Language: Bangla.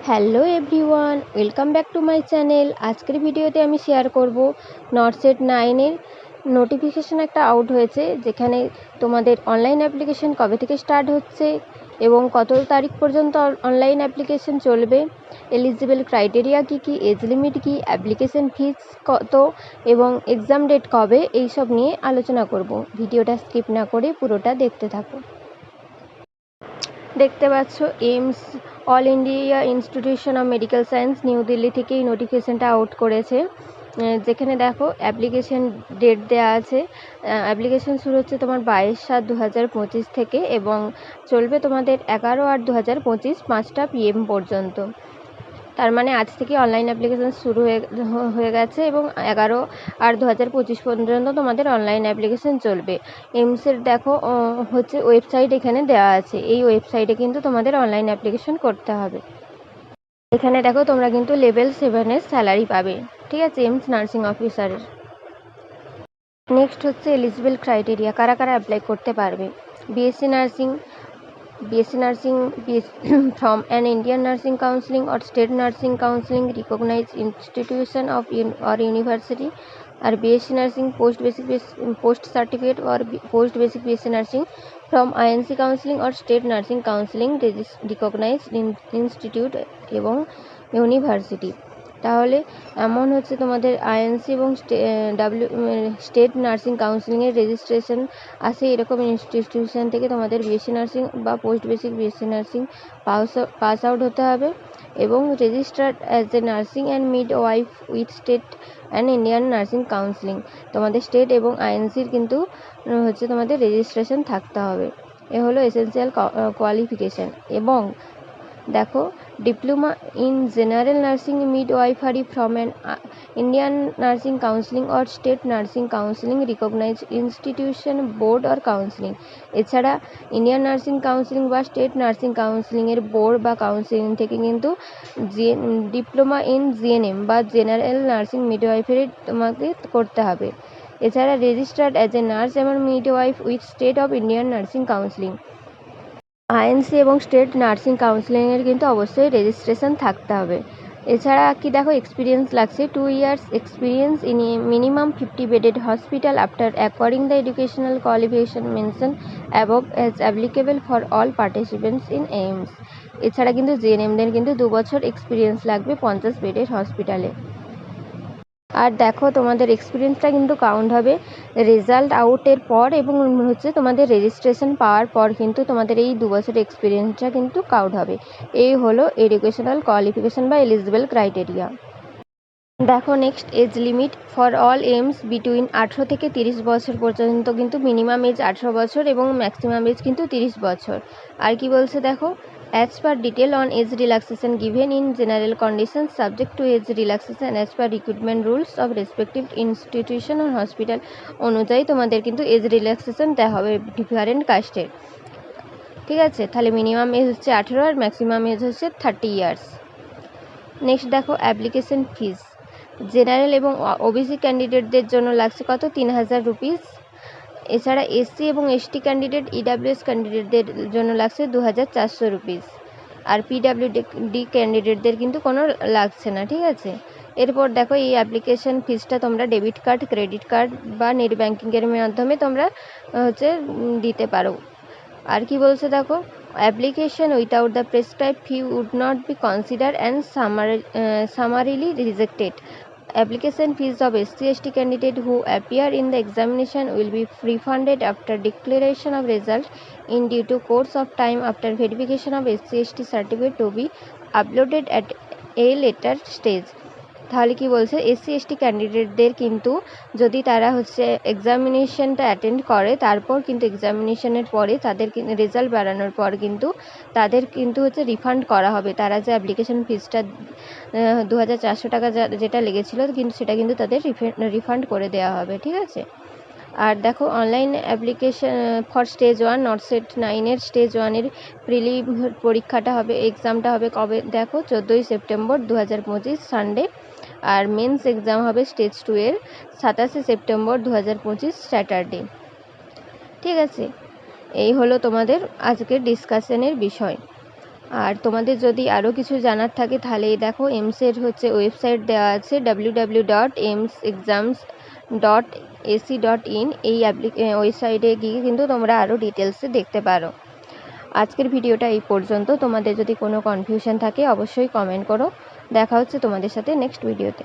Hello everyone, welcome back to my channel. আজকের ভিডিওতে আমি শেয়ার করব নটসেট 9 এর নোটিফিকেশান একটা আউট হয়েছে, যেখানে তোমাদের অনলাইন অ্যাপ্লিকেশন কবে থেকে স্টার্ট হচ্ছে এবং কত তারিখ পর্যন্ত অনলাইন অ্যাপ্লিকেশন চলবে, এলিজিবল ক্রাইটেরিয়া কী কী, এজ লিমিট কী, অ্যাপ্লিকেশন ফিস কত এবং এক্সাম ডেট কবে, এইসব নিয়ে আলোচনা করব। ভিডিওটা স্কিপ না করে পুরোটা দেখতে থাকো। দেখতে পাচ্ছ AIIMS All India Institution of Medical Science New Delhi থেকে এই নোটিফিকেশানটা আউট করেছে, যেখানে দেখো অ্যাপ্লিকেশন ডেট দেওয়া আছে। অ্যাপ্লিকেশন শুরু হচ্ছে তোমার 22/7/2025 থেকে এবং চলবে তোমাদের 11/8/2025 5টা PM পর্যন্ত। তার মানে আজ থেকে অনলাইন অ্যাপ্লিকেশান শুরু হয়ে গেছে এবং 11/8/2025 পর্যন্ত তোমাদের অনলাইন অ্যাপ্লিকেশান চলবে। এইমসের দেখো হচ্ছে ওয়েবসাইট এখানে দেওয়া আছে, এই ওয়েবসাইটে কিন্তু তোমাদের অনলাইন অ্যাপ্লিকেশান করতে হবে। এখানে দেখো তোমরা কিন্তু লেভেল 7-এর স্যালারি পাবে, ঠিক আছে, এইমস নার্সিং অফিসারের। নেক্সট হচ্ছে এলিজিবল ক্রাইটেরিয়া, কারা কারা অ্যাপ্লাই করতে পারবে। BSc nursing from an Indian nursing counseling or state nursing counseling recognized institution of or university, or BSc nursing post certificate or post basic BSc nursing from INC counseling or state nursing counseling recognized institute এবং ইউনিভার্সিটি। তাহলে এমন হচ্ছে তোমাদের আইএনসি এবং স্টেট নার্সিং কাউন্সিলিংয়ের রেজিস্ট্রেশন আছে এরকম ইনস্টিটিউশন থেকে তোমাদের BSc নার্সিং বা post basic BSc nursing pass out হতে হবে এবং registered as A nursing and mid wife with state and Indian nursing counselling. তোমাদের স্টেট এবং আইএনসির কিন্তু হচ্ছে তোমাদের রেজিস্ট্রেশন থাকতে হবে। এ হলো এসেন্সিয়াল কোয়ালিফিকেশান। এবং দেখো diploma in general nursing midwifery from an Indian nursing counselling or state nursing counselling recognized institution board or counselling. এছাড়া ইন্ডিয়ান নার্সিং কাউন্সিলিং বা স্টেট নার্সিং কাউন্সিলিংয়ের বোর্ড বা কাউন্সিলিং থেকে কিন্তু ডিপ্লোমা ইন জিএনএম বা জেনারেল নার্সিং মিডওয়াইফারি তোমাকে করতে হবে। এছাড়া রেজিস্টার্ড অ্যাজ এ নার্স এবং midwife with state of Indian nursing counselling. INC এবং স্টেট নার্সিং কাউন্সিলিংয়ের কিন্তু অবশ্যই রেজিস্ট্রেশন থাকতে হবে। এছাড়া কি দেখো এক্সপিরিয়েন্স লাগছে 2 years experience in a minimum 50 bedded hospital after acquiring the educational qualification mention above as applicable for all participants in AIIMS. এছাড়া কিন্তু জিএনএমদের কিন্তু 2 বছর এক্সপিরিয়েন্স লাগবে 50 বেডের হসপিটালে। আর দেখো তোমাদের এক্সপিরিয়েন্সটা কিন্তু কাউন্ট হবে রেজাল্ট আউটের পর এবং হচ্ছে তোমাদের রেজিস্ট্রেশন পাওয়ার পর কিন্তু তোমাদের এই 2 বছরের এক্সপিরিয়েন্সটা কিন্তু কাউন্ট হবে। এই হলো এডুকেশনাল কোয়ালিফিকেশান বা এলিজিবল ক্রাইটেরিয়া। দেখো next age limit for all AIIMS between 18 থেকে 30 বছর পর্যন্ত কিন্তু মিনিমাম এজ 18 বছর এবং ম্যাক্সিমাম এজ কিন্তু 30 বছর। আর কি বলছে দেখো, as per detail on age relaxation given in general conditions subject to age relaxation as per recruitment rules of respective institution or hospital অনুযায়ী তোমাদের কিন্তু এজ রিল্যাক্সেশন দেওয়া হবে ডিফারেন্ট কাস্টের, ঠিক আছে। তাহলে মিনিমাম এজ হচ্ছে 18 আর ম্যাক্সিমাম এজ হচ্ছে 30 ইয়ার্স। নেক্সট দেখো অ্যাপ্লিকেশন ফিস জেনারেল এবং ওবিসি ক্যান্ডিডেটদের জন্য লাগছে কত, 3000 রুপিস। এছাড়া এসসি এবং এসটি ক্যান্ডিডেট ইডাব্লিউএস ক্যান্ডিডেটদের জন্য লাগছে 2400 রুপিস। আর পিডাব্লিউডি ক্যান্ডিডেটদের কিন্তু কোনো লাগছে না, ঠিক আছে। এরপর দেখো এই অ্যাপ্লিকেশন ফিসটা তোমরা ডেবিট কার্ড, ক্রেডিট কার্ড বা নেট ব্যাঙ্কিংয়ের মাধ্যমে তোমরা হচ্ছে দিতে পারো। আর কি বলছে দেখো, application without the prescribe fee would not be consider and summarily rejected. Application fees of SC/ST candidate who appear in the examination will be refunded after declaration of result in due to course of time after verification of SC/ST certificate to be uploaded at a later stage। তাহলে কি বলছে, SC/ST ক্যান্ডিডেটদের কিন্তু যদি তারা হচ্ছে এক্সামিনেশনটা অ্যাটেন্ড করে তারপর কিন্তু এক্সামিনেশনের পরে তাদের রেজাল্ট বেরানোর পর কিন্তু তাদের কিন্তু হচ্ছে রিফান্ড করা হবে। তারা যে অ্যাপ্লিকেশন ফিসটা 2400 টাকা যেটা লেগেছিলো কিন্তু সেটা কিন্তু তাদের রিফান্ড করে দেওয়া হবে, ঠিক আছে। আর দেখো অনলাইন অ্যাপ্লিকেশন ফর স্টেজ 1 নটসেট 9-এর স্টেজ 1-এর প্রিলিম পরীক্ষাটা হবে, এক্সামটা হবে কবে দেখো 14ই সেপ্টেম্বর 2025 সানডে। আর মেন্স এক্সাম হবে স্টেজ 2-এর 27শে সেপ্টেম্বর 2025 স্যাটারডে, ঠিক আছে। এই হলো তোমাদের আজকের ডিসকাশনের বিষয়। আর তোমাদের যদি আরও কিছু জানার থাকে তাহলে এই দেখো এমসের হচ্ছে ওয়েবসাইট দেওয়া আছে www.emsexams.ac.in এই ওয়েবসাইটে গিয়ে কিন্তু তোমরা আরও ডিটেলসে দেখতে পারো। আজকের ভিডিওটা এই পর্যন্ত। তোমাদের যদি কোনো কনফিউশন থাকে অবশ্যই কমেন্ট করো। দেখা হচ্ছে তোমাদের সাথে নেক্সট ভিডিওতে।